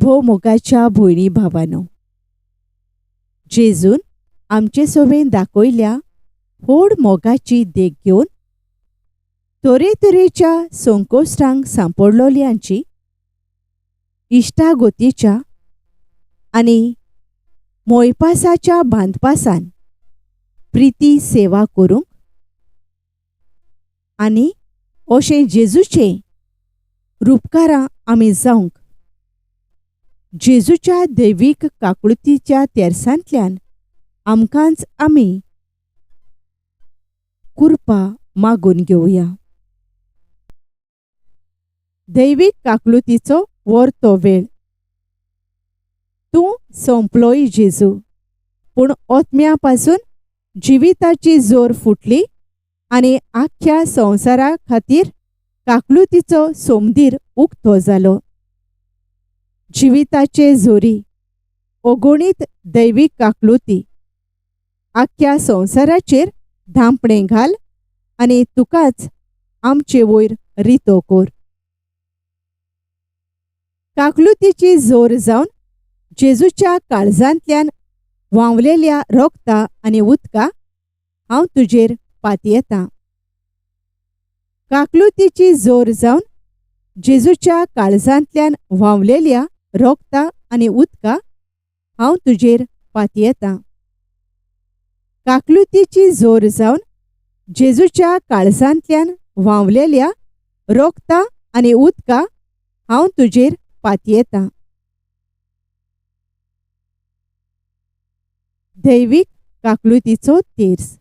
भोव मोगाच्या भयणी भावांनो, जेजून आमचे सोबेन दाखयल्या व्हड मोगाची देख घेवन तरेतरेच्या संकोश्टांक सांपडलोल्यांची इश्टागोतीच्या आनी मोयपासाच्या बांदपासान प्रिती सेवा करूंक आनी अशें जेजूचे रूपकारां आमी जावंक जेजूच्या दैवीक काकुळतीच्या तेरसांतल्यान आमकांच आमी कृपा मागून घेवया. दैवीक काकुळतीचो वर्तो वेळ. तूं संपलोय जेजू, पूण ओतम्या पासून जिविताची जोर फुटली आनी आख्ख्या संवसारा खातीर काकुळतीचो सोमदीर उक्तो जालो. जिविताचे जोरी अगोणीत दैवीक काकुळती आख्ख्या संवसाराचेर धांपणे घाल आनी तुकाच आमचे वयर रितो कोर. काकुळतीची जोर जावन जेजूच्या काळजांतल्यान व्हांवलेल्या रोगता आनी उदका हांव तुजेर पातयेतां. काकुळतीची जोर जावन जेजूच्या काळजांतल्यान व्हांवलेल्या रोगता आनी उदका हांव तुजेर पातयेतां. काकुळतीची जोर जावन जेजूच्या काळजांतल्यान व्हांवलेल्या रोगता आनी उदका हांव तुजेर पातयेतां. दैवीक काकुळतीचो तेर्स.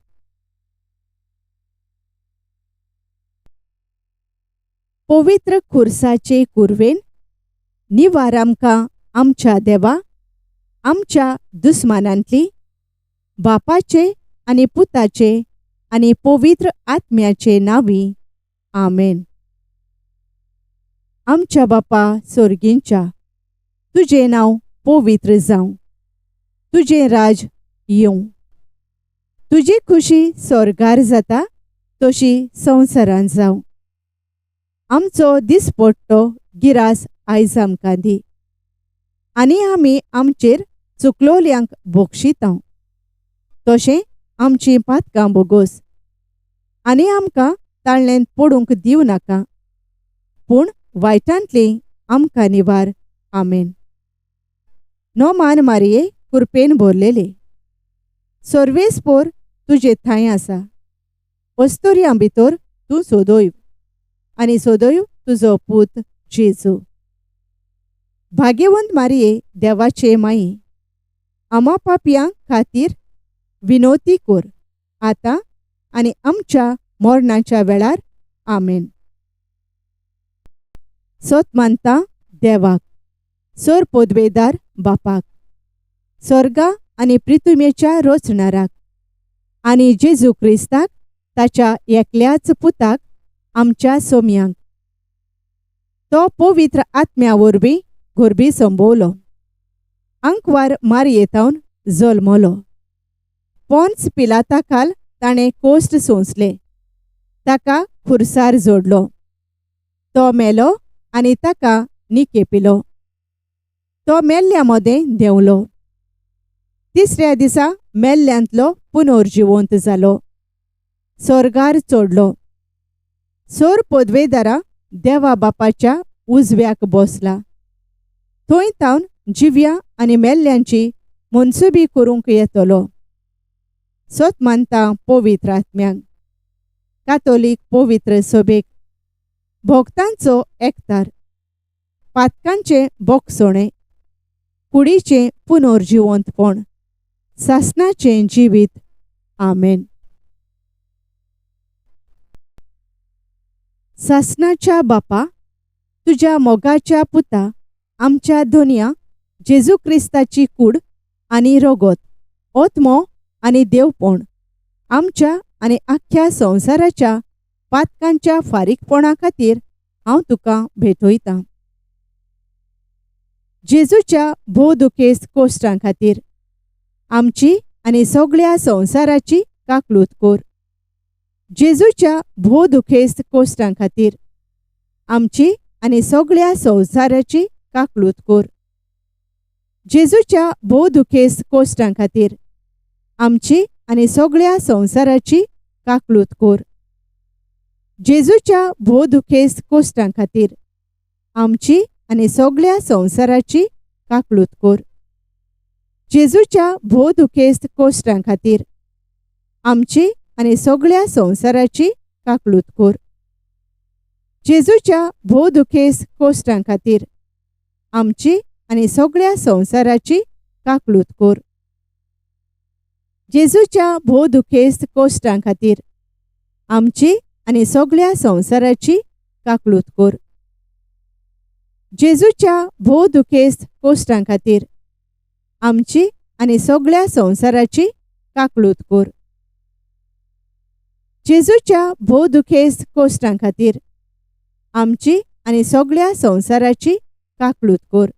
पवित्र खुर्साचे कुरवेन निवार आमकां आमच्या देवा, आमच्या दुस्मानांतली, बापाचे आनी पुताचे आनी पवित्र आत्म्याचे नांवी. आमेन. आमच्या बापा सोर्गींच्या, तुजें नांव पवित्र जावं. तुजें राज येवं. तुजी खुशी स्वर्गार जाता तशी संवसारांत जावं. आमचो दिसपट्टो गिरास आयज आमकां दी आनी आमी आमचेर चुकलोल्यांक बोक्षितांव. तशें आमचीं पातकां बोगोस आनी आमकां ताळणेंत पडूंक दिवं नाका, पूण वायटांतली आमकां निवार. आमेन. नोमान मारये, कृपेन भरलेले, सर्वेस्पोर तुजे थंय आसा. अस्तोरयां भितर तूं सोदोयव आनी सोदोयव तुजो पूत जेजू. भाग्यवंत मारये, देवाचे माई, आमा पापयां खातीर विनोती कोर, आतां आनी आमच्या मरणाच्या वेळार. आमेन. सोत मानता देवाक, सर पोदवेदार बापाक, स्वर्गा आनी पृथ्वीच्या रोचणाराक आनी जेजू क्रिस्ताक, ताच्या एकल्याच पुताक, आमच्या सोम्यांक. तो पवित्र आत्म्या वरवीं घोरबी संभोवलो, आंकवार मारयेतावन जल्मलो. पोंच पिलाता खाल ताणें कोश्ट सोंसले, ताका खुर्सार जोडलो. तो मेलो आनी ताका निकेपिलो. तो मेल्ल्या मोदें देंवलो. तिसऱ्या दिसा मेल्ल्यांतलो पुनर्जिवंत जालो, स्वर्गार चडलो. सर पोदवेदारा देवा बापाच्या उजव्याक बसला. थंय तावन जिव्या आनी मेल्ल्यांची मनसुबी करूंक येतलो. सोत मानता पवित्र आत्म्यांक, कातोलीक पवित्र सभेक, भोगतांचो एकतार, पातकांचे बोगसणे, कुडीचें पुनर्जिवंतपण, सासणाचें जिवीत. आमेन. सासणाच्या बापा, तुज्या मोगाच्या पुता, आमच्या दोनया जेजू क्रिस्ताची कूड आनी रोगोत, ओतमो आनी देवपण, आमच्या आनी आख्ख्या संवसाराच्या पातकांच्या फारीकपणा खातीर हांव तुका भेटयतां. जेजूच्या भोव दुखेस्त कोश्टां खातीर आमची आनी सगळ्या संवसाराची काकुळत कोर. जेजूच्या भोव दुखेस्त कोश्टां खातीर आमची आनी सगळ्या संवसाराची काकुळत कोर. जेजूच्या भोव दुखेस्त कोश्टां खातीर आमची आनी सगळ्या संवसाराची काकलूत कोर. जेजूच्या भोव दुखेस्त कोश्टां खातीर आमची आनी सगळ्या संवसाराची काकलूत कोर. जेजूच्या भोव दुखेस्त कोश्टां खातीर आमची आनी सगळ्या संवसाराची काकलूत कोर. जेजूच्या भोव दुखेस्त कोश्टां खातीर आमची आनी सगळ्या संवसाराची काकलूत कोर. जेजूच्या भोव दुखेस्त कोश्टां खातीर आमची आनी सगळ्या संवसाराची काकलूत कोर. जेजूच्या भोव दुखेस्त कोश्टां खातीर आमची आनी सगळ्या संवसाराची काकलूत कोर. जेजूच्या भोव दुखेस्त कोश्टां खातीर आमची आनी सगळ्या संवसाराची काकलूत कोर.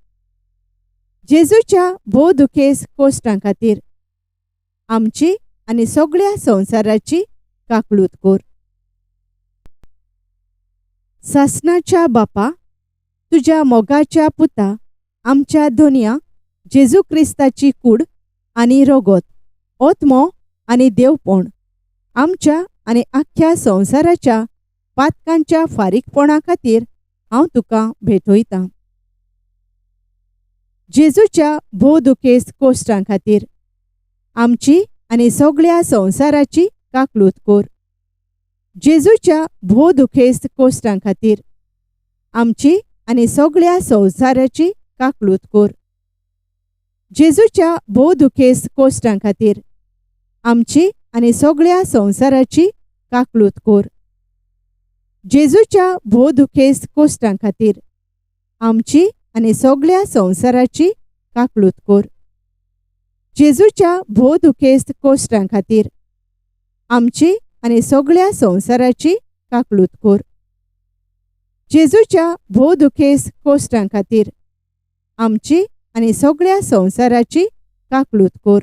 जेजूच्या भोव दुखेस्त कोश्टां खातीर आमची आनी सगळ्या संवसाराची काकलूत कोर. सासणाच्या बापा, तुज्या मोगाच्या पुता आमच्या दोनया जेजू क्रिस्ताची कूड आनी रगत, ओतमो आनी देवपण आमच्या आनी आख्ख्या संवसाराच्या पातकांच्या फारीकपणा खातीर हांव तुका भेटयतां. जेजूच्या भोव दुखेस्त कोश्टां खातीर आमची आनी सगळ्या संवसाराची काकलूत कोर. जेजूच्या भोव दुखेस्त कोश्टां खातीर आमची आनी सगळ्या संवसाराची काकलूत कोर. जेजूच्या भोव दुखेस्त कोश्टां खातीर आमची आनी सगळ्या संवसाराची काकलूत कोर. जेजूच्या भोव दुखेस्त कोश्टां खातीर आमची आनी सगळ्या संवसाराची काकलूत कोर. जेजूच्या भोव दुखेस्त कोश्टां खातीर आमची आनी सगळ्या संवसाराची काकलूत कोर. जेजूच्या भोव दुखेस्त कोश्टां खातीर आमची आनी सगळ्या संवसाराची काकलूत कोर.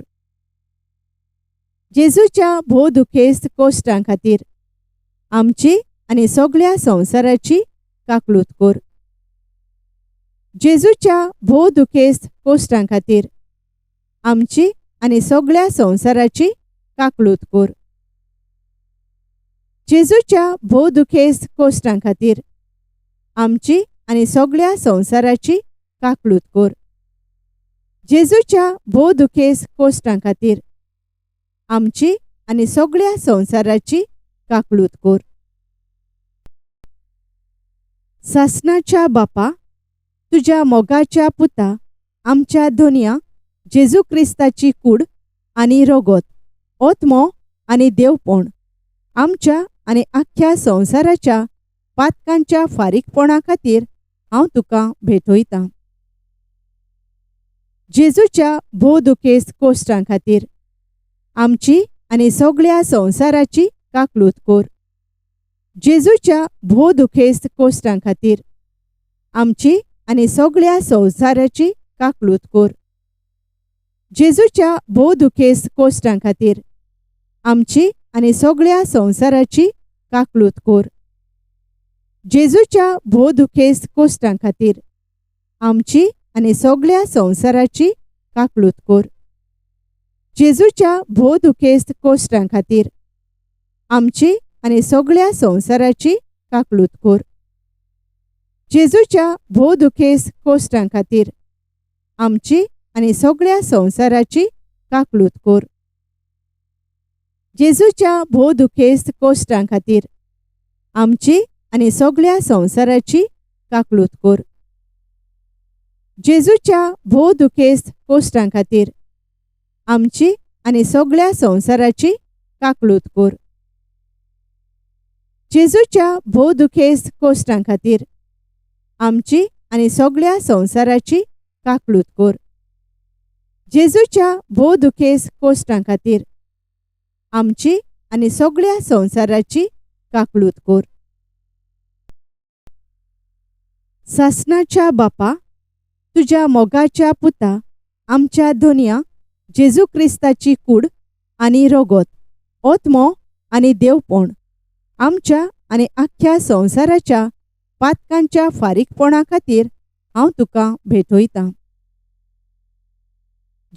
जेजूच्या भोव दुखेस्त कोश्टां खातीर आमची आनी सगळ्या संवसाराची काकलूत कोर. जेजूच्या भोव दुखेस्त कोश्टां खातीर आमची आनी सगळ्या संवसाराची काकलूत कोर. जेजूच्या भोव दुखेस्त कोश्टां खातीर आमची आनी सगळ्या संवसाराची काकलूत कोर. जेजूच्या भोव दुखेस्त कोश्टां खातीर आमची आनी सगळ्या संवसाराची काकलूत कोर. सासणाच्या बापा, तुज्या मोगाच्या पुता आमच्या दोनया जेजू क्रिस्ताची कूड आनी रगत, ओतमो आनी देवपण आमच्या आनी आख्ख्या संवसाराच्या पातकांच्या फारीकपणा खातीर हांव तुका भेटयतां. जेजूच्या भोव दुखेस्त कोश्टां खातीर आमची आनी सगळ्या संवसाराची काकलूत कोर. जेजूच्या भोव दुखेस्त कोश्टां खातीर आमची आनी सगळ्या संवसाराची काकलूत कोर. जेजूच्या भोव दुखेस्त कोश्टां खातीर आमची आनी सगळ्या संवसाराची काकलूत कोर. जेजूच्या भोव दुखेस्त कोश्टां खातीर आमची आनी सगळ्या संवसाराची काकलूत कोर. जेजूच्या भोव दुखेस्त कोश्टां खातीर आमची आनी सगळ्या संवसाराची काकलूत कोर. जेजूच्या भोव दुखेस्त कोश्टां खातीर आमची आनी सगळ्या संवसाराची काकलूत कोर. जेजूच्या भोव दुखेस्त कोश्टां खातीर आमची आनी सगळ्या संवसाराची काकलूत कोर. जेजूच्या भोव दुखेस्त कोश्टां खातीर आमची आनी सगळ्या संवसाराची काकलूत कोर. जेजूच्या भोव दुखेस्त कोश्टां खातीर आमची आनी सगळ्या संवसाराची काकलूत कोर. जेजूच्या भोव दुखेस्त कोश्टां खातीर आमची आनी सगळ्या संवसाराची काकलूत कोर. सासणाच्या बापा, तुज्या मोगाच्या पुता आमच्या दोनया जेजू क्रिस्ताची कूड आनी रगत, ओतमो आनी देवपण आमच्या आनी आख्ख्या संवसाराच्या पातकांच्या फारीकपणा खातीर हांव तुका भेटयतां.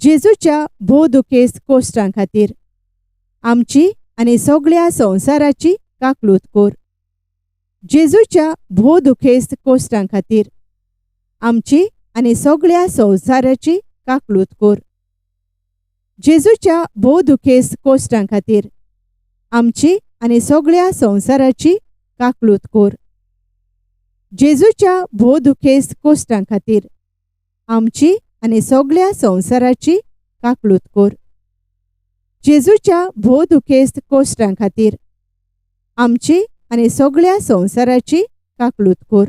जेजूच्या भोवदुखेस्त कोश्टां खातीर आमची आनी सगळ्या संवसाराची काकलूत कोर. जेजूच्या भोवदुखेस्त कोश्टां खातीर आमची आनी सगळ्या संवसाराची काकलूत कोर. जेजूच्या भोवदुखेस्त कोश्टां खातीर आमची आनी सगळ्या संवसाराची काकलूत कोर. जेजूच्या भोवदुखेस्त कोश्टां खातीर आमची आनी सगळ्या संवसाराची काकलूत कोर. जेजूच्या भोवदुखेस्त कोश्टां खातीर आमची आनी सगळ्या संवसाराची काकलूत कोर.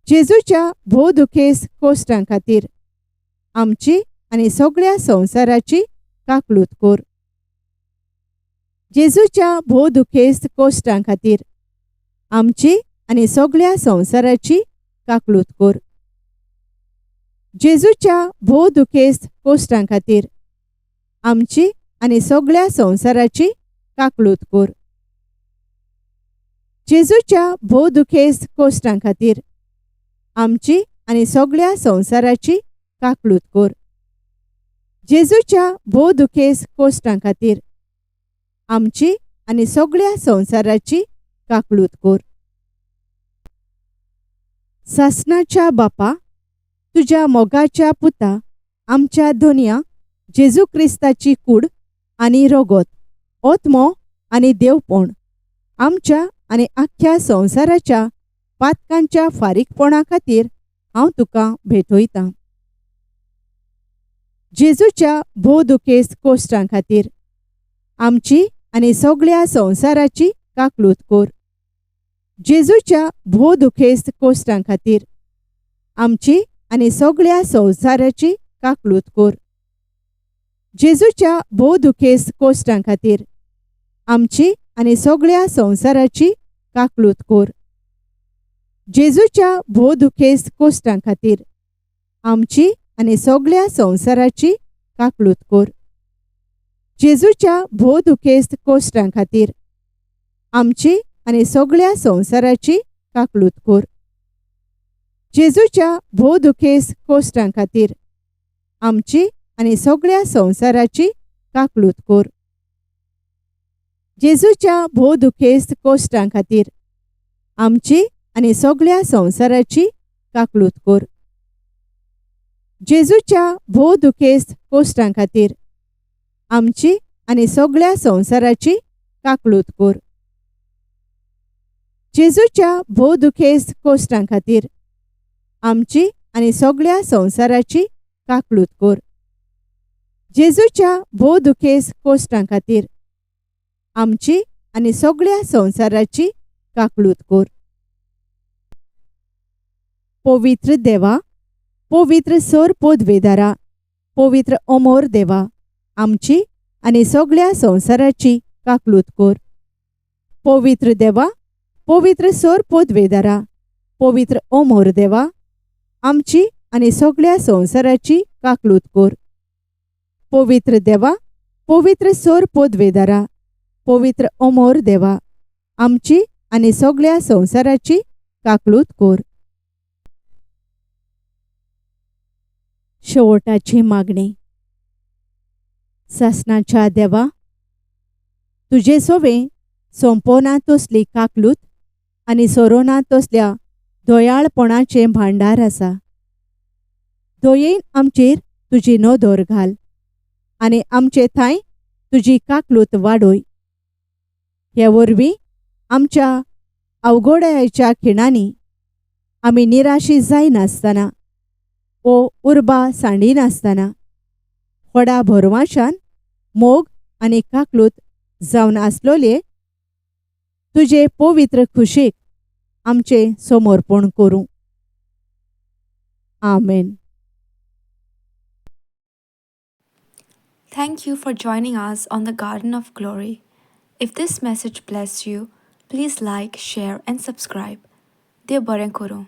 जेजूच्या भोवदुखेस्त कोश्टां खातीर आमची आनी सगळ्या संवसाराची काकलूत कोर. जेजूच्या भोवदुखेस्त कोश्टां खातीर आमची आनी सगळ्या संवसाराची काकलूत कोर. जेजूच्या भोवदुखेस्त कोश्टां खातीर आमची आनी सगळ्या संवसाराची काकलूत कोर. जेजूच्या भोवदुखेस्त कोश्टां खातीर आमची आनी सगळ्या संवसाराची काकलूत कोर. जेजूच्या भोवदुखेस्त कोश्टां खातीर आमची आनी सगळ्या संवसाराची काकलूत कोर. सासणाच्या बापा, तुज्या मोगाच्या पुता आमच्या दोनया जेजू क्रिस्ताची कूड आनी रोगोत, ओतमो आनी देवपण आमच्या आनी आख्ख्या संवसाराच्या पातकांच्या फारीकपणा खातीर हांव तुका भेटयतां. जेजूच्या भोवदुखेस्त कोश्टां खातीर आमची आनी सगळ्या संवसाराची काकलूत कोर. जेजूच्या भोवदुखेस्त कोश्टां खातीर आमची आनी सगळ्या संवसाराची काकलूत कोर. जेजूच्या भोवदुखेस्त कोश्टां खातीर आमची आनी सगळ्या संवसाराची काकलूत कोर. जेजूच्या भोवदुखेस्त कोश्टां खातीर आमची आनी सगळ्या संवसाराची काकलूत कोर. जेजूच्या भोवदुखेस्त कोश्टां खातीर आमची आनी सगळ्या संवसाराची काकलूत कोर. जेजूच्या भोवदुखेस्त कोश्टां खातीर आमची आनी सगळ्या संवसाराची काकलूत कोर. जेजूच्या भोवदुखेस्त कोश्टां खातीर आमची आनी सगळ्या संवसाराची काकलूत कोर. जेजूच्या भोवदुखेस्त कोश्टां खातीर आमची आनी सगळ्या संवसाराची काकलूत कोर. जेजूच्या भोवदुखेस्त कोश्टां खातीर आमची आनी सगळ्या संवसाराची काकलूत कोर. जेजूच्या भोवदुखेस्त कोश्टां खातीर आमची आनी सगळ्या संवसाराची काकलूत कोर. पवित्र देवा, पवित्र सोर पोदवेदारा, पवित्र अमोर देवा आमची आनी सगळ्या संवसाराची काकलूत कोर. पवित्र देवा, पवित्र सोर पोदवेदारा, पवित्र अमोर देवा आमची आनी सगळ्या संवसाराची काकलूत कोर. पवित्र देवा, पवित्र सोर पोदवेदारा, पवित्र अमोर देवा आमची आनी सगळ्या संवसाराची काकलूत कोर. शेवटाची मागणी. सासणाच्या देवा, तुजे सोवे सोंपोना तसली काकलूत आनी सोरोना तसल्या दोयाळपणाचे भांडार आसा. दोयेन आमचेर तुजी नदर घाल आनी आमचे थंय तुजी काकलूत वाडोय. हे वरवीं आमच्या अवघडायेच्या खिणांनी आमी निराशी जायनासतना ओ उर्बा सांडिनासतना व्हडा भरवशान मोग आनी काकलूत जावन आसलोले तुजे पवित्र खुशीक आमचे समर्पण करूं. आमेन. Thank you for joining us on the Garden of Glory. If this message blessed you, please like, share, and subscribe. Dev baren koro.